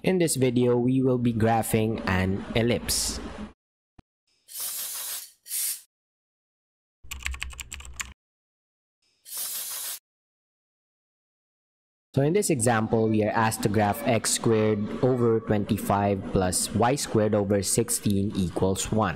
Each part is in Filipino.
In this video, we will be graphing an ellipse. So in this example, we are asked to graph x squared over 25 plus y squared over 16 equals 1.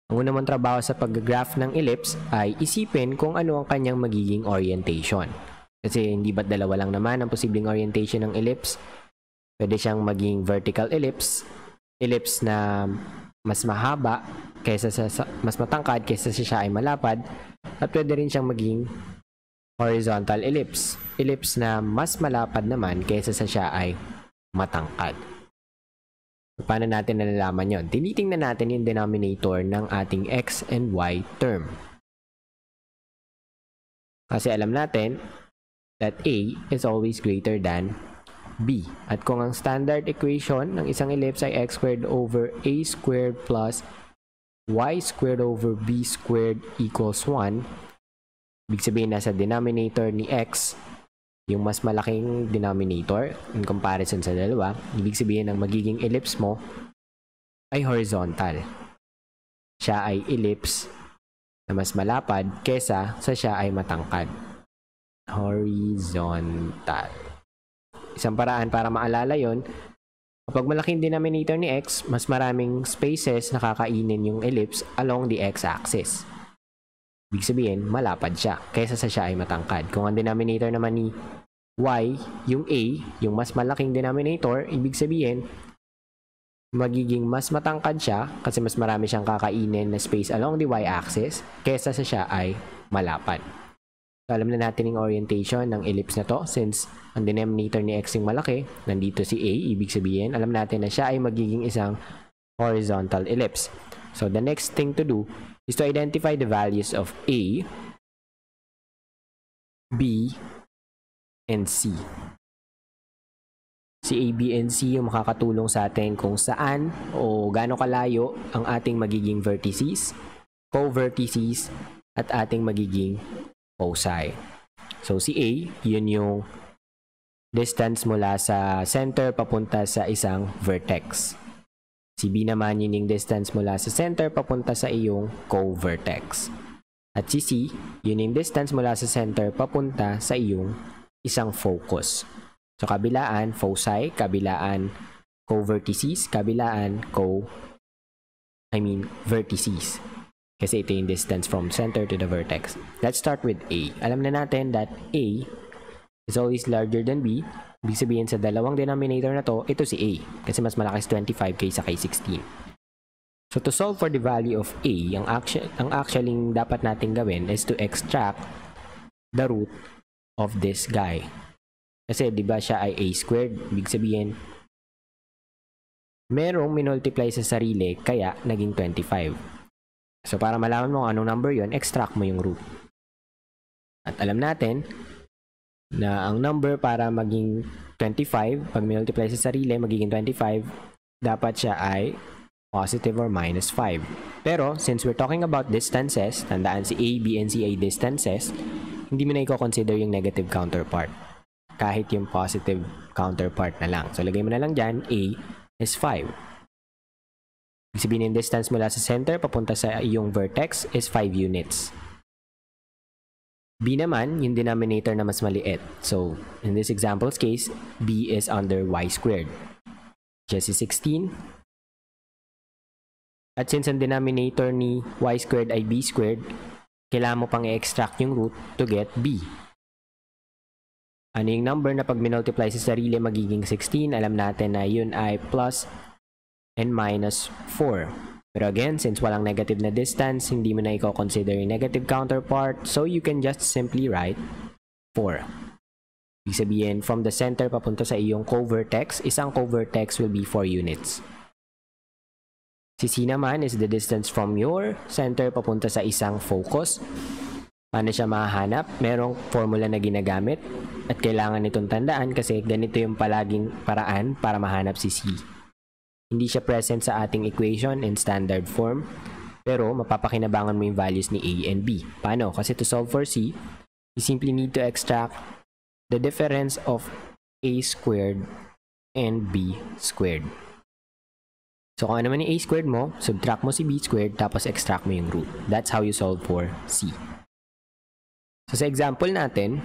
Ang una mong trabaho sa pag-graph ng ellipse ay isipin kung ano ang kanyang magiging orientation. Kasi hindi ba't dalawa lang naman ang posibleng orientation ng ellipse? Pwede siyang maging vertical ellipse, ellipse na mas mahaba kaysa mas matangkad kaysa siya ay malapad, at pwede rin siyang maging horizontal ellipse, ellipse na mas malapad naman kaysa siya ay matangkad. Paano natin nalalaman yon? Tinitingnan natin yung denominator ng ating x and y term. Kasi alam natin that a is always greater than b. At kung ang standard equation ng isang ellipse ay x squared over a squared plus y squared over b squared equals 1, ibig sabihin nasa denominator ni x yung mas malaking denominator in comparison sa dalawa, ibig sabihin ang magiging ellipse mo ay horizontal. Siya ay ellipse na mas malapad kesa sa siya ay matangkad. Horizontal. Isang paraan para maalala yon, kapag malaking denominator ni x, mas maraming spaces na kakainin yung ellipse along the x-axis. Ibig sabihin, malapad siya kaysa sa siya ay matangkad. Kung ang denominator naman ni y, yung a, yung mas malaking denominator, ibig sabihin, magiging mas matangkad siya kasi mas marami siyang kakainin na space along the y-axis kaysa sa siya ay malapad. So, alam na natin yung orientation ng ellipse na to since ang denominator ni x yung malaki, nandito si a, ibig sabihin, alam natin na siya ay magiging isang horizontal ellipse. So, the next thing to do is to identify the values of a, b, and c. Si a, b, and c yung makakatulong sa atin kung saan o gaano kalayo ang ating magiging vertices, co-vertices, at ating magiging foci. So, si a, yun yung distance mula sa center papunta sa isang vertex. Si b naman yun yung distance mula sa center papunta sa iyong co-vertex. At si c, yun yung distance mula sa center papunta sa iyong isang focus. So kabilaan, foci, kabilaan, co-vertices, kabilaan, vertices. Kasi ito yung distance from center to the vertex. Let's start with a. Alam na natin that a is always larger than b. Ibig sabihin sa dalawang denominator na to, ito si a. Kasi mas malaki sa 25 kaysa kay 16. So to solve for the value of a, ang actually dapat natin gawin is to extract the root of this guy. Kasi di ba siya ay a squared? Ibig sabihin, merong minultiply sa sarili kaya naging 25. So para malaman mo anong number yon, extract mo yung root. At alam natin na ang number para maging 25, pag multiply sa sarili, magiging 25, dapat siya ay positive or minus 5. Pero, since we're talking about distances, tandaan si A, B, and C ay distances, hindi mo na i-consider yung negative counterpart. Kahit yung positive counterpart na lang. So, lagay mo na lang dyan, A is 5. Ibig sabihin yung distance mula sa center papunta sa iyong vertex is 5 units. B naman, yung denominator na mas maliit. So, in this example's case, B is under y squared. Just is 16. At since ang denominator ni y squared ay b squared, kailangan mo pang i-extract yung root to get b. Ano yung number na pag minultiply sa sarili magiging 16? Alam natin na yun ay plus and minus 4. Pero again, since walang negative na distance, hindi mo na i-consider yung negative counterpart, so you can just simply write 4. Ibig sabihin, from the center papunta sa iyong co-vertex, isang co-vertex will be 4 units. Si C naman is the distance from your center papunta sa isang focus. Paano siya mahahanap? Merong formula na ginagamit at kailangan itong tandaan kasi ganito yung palaging paraan para mahanap si C. Hindi siya present sa ating equation in standard form, pero mapapakinabangan mo yung values ni A and B. Paano? Kasi to solve for C, you simply need to extract the difference of A squared and b squared. So kung ano naman yung a squared mo, subtract mo si b squared, tapos extract mo yung root. That's how you solve for c. So sa example natin,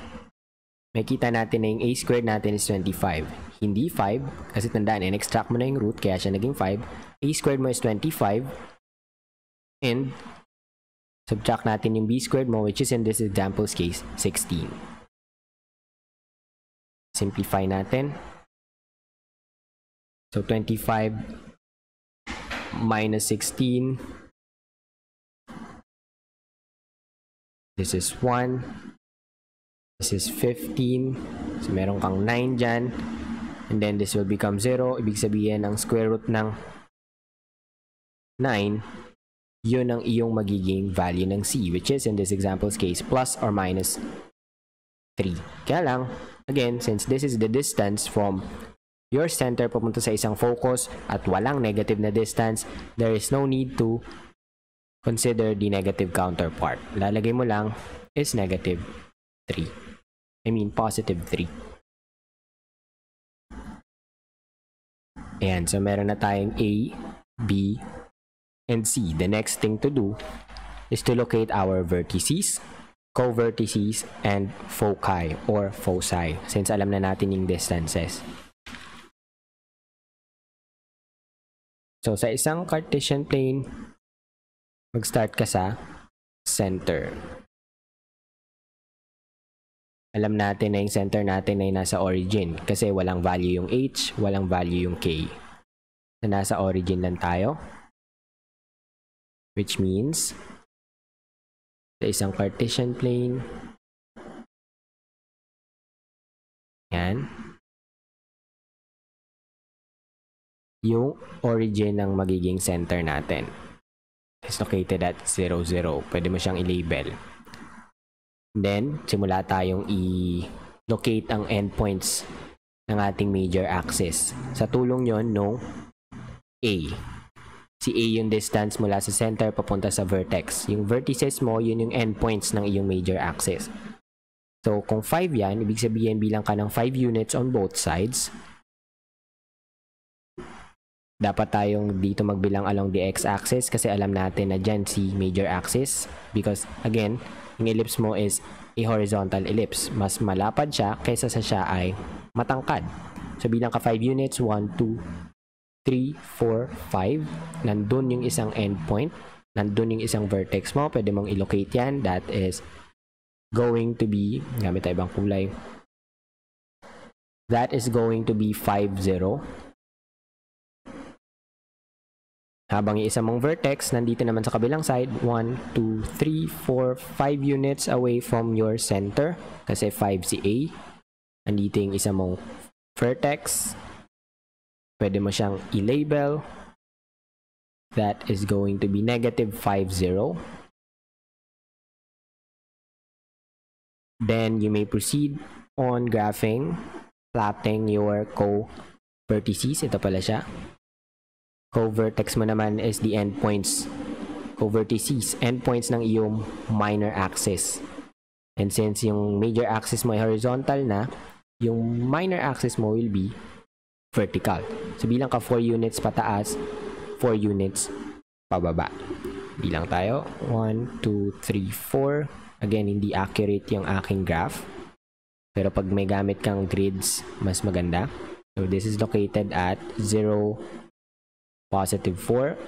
makita natin na yung a squared natin is 25. Hindi 5, kasi tandaan, in-extract mo na yung root, kaya siya naging 5. A squared mo is 25, and subtract natin yung b squared mo, which is in this example's case, 16. Simplify natin. So 25 minus 16. This is 1. This is 15. So meron kang 9 dyan. And then this will become 0. Ibig sabihin, ang square root ng 9, yun ang iyong magiging value ng c, which is in this example's case, plus or minus 3. Kaya lang, again, since this is the distance from your center papunta sa isang focus at walang negative na distance, there is no need to consider the negative counterpart. Lalagay mo lang is negative 3. I mean positive 3. Ayan, so meron na tayong A, B, and C. The next thing to do is to locate our vertices, co-vertices, and foci or foci, since alam na natin yung distances. So, sa isang Cartesian plane, mag-start ka sa center. Alam natin na yung center natin ay nasa origin kasi walang value yung h, walang value yung k. So, nasa origin lang tayo. Which means, sa isang Cartesian plane, yan, yung origin ng magiging center natin is located at 0, 0. Pwede mo siyang i-label. Then, simula tayong i-locate ang endpoints ng ating major axis. Sa tulong yon no A. Si A yung distance mula sa center papunta sa vertex. Yung vertices mo, yun yung endpoints ng iyong major axis. So, kung 5 yan, ibig sabihin bilang ka ng 5 units on both sides. Dapat tayong dito magbilang along the x-axis kasi alam natin na dyan si major axis. Because, again, yung ellipse mo is a horizontal ellipse. Mas malapad siya kaysa sa siya ay matangkad. So, bilang ka 5 units, 1, 2, 3, 4, 5. Nandun yung isang endpoint. Nandun yung isang vertex mo. Pwede mong i-locate yan. That is going to be, gamit tayo ibang kulay. That is going to be 5, 0. Habang yung isang mong vertex, nandito naman sa kabilang side, 1, 2, 3, 4, 5 units away from your center. Kasi 5 si A. Nandito yung isang mong vertex. Pwede mo siyang i-label. That is going to be negative 5, 0. Then, you may proceed on graphing, plotting your co-vertices. Ito pala siya. Co-vertex mo naman is the endpoints, co-vertices, endpoints ng iyong minor axis. And since yung major axis mo ay horizontal na, yung minor axis mo will be vertical. So bilang ka 4 units pataas, 4 units pababa. Bilang tayo, 1, 2, 3, 4. Again, hindi accurate yung aking graph. Pero pag may gamit kang grids, mas maganda. So this is located at 0, positive 4.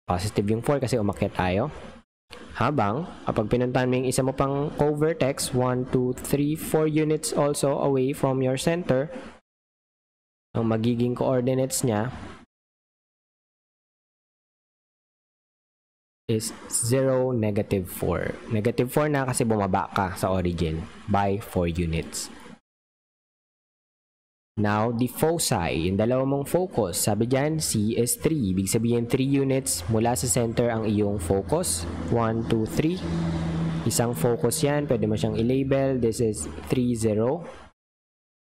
Positive yung 4 kasi umakyat tayo. Habang, kapag pinuntahan mo yung isa mo pang co-vertex, 1, 2, 3, 4 units also away from your center, ang magiging coordinates niya is 0, negative 4. Negative 4 na kasi bumaba ka sa origin by 4 units. Now, the foci, yung dalawa mong focus, sabi dyan, C is 3. Ibig sabihin, 3 units mula sa center ang iyong focus. 1, 2, 3. Isang focus yan, pwede mo siyang i-label. This is 3, 0.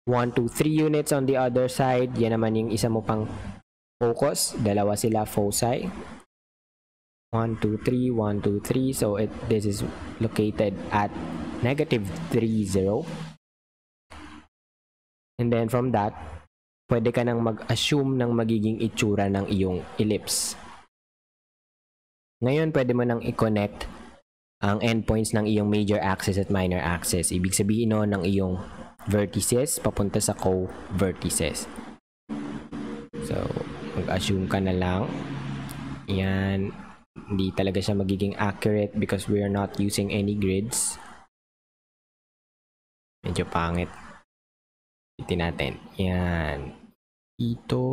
1, 2, 3 units on the other side. Yan naman yung isa mo pang focus. Dalawa sila foci. 1, 2, 3, 1, 2, 3. So, this is located at negative 3, 0. And then from that, pwede ka nang mag-assume ng magiging itsura ng iyong ellipse. Ngayon, pwede mo nang i-connect ang endpoints ng iyong major axis at minor axis. Ibig sabihin nun ng iyong vertices papunta sa co-vertices. So, mag-assume ka na lang. Yan. Hindi talaga siya magiging accurate because we are not using any grids. Medyo pangit. Itin natin. Yan. Dito.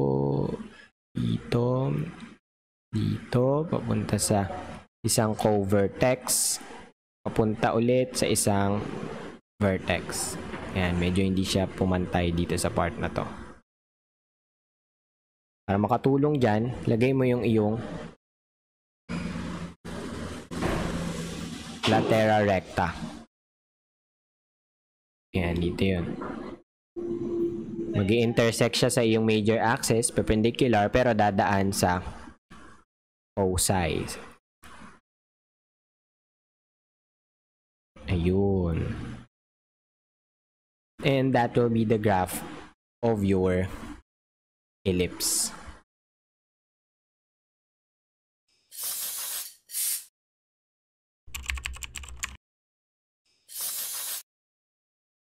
Dito. Dito. Papunta sa isang co-vertex. Papunta ulit sa isang vertex. Yan. Medyo hindi siya pumantay dito sa part na to. Para makatulong dyan, lagay mo yung iyong latera recta. Yan, dito yun. Mag-i-intersect siya sa iyong major axis, perpendicular, pero dadaan sa foci. Ayun. And that will be the graph of your ellipse.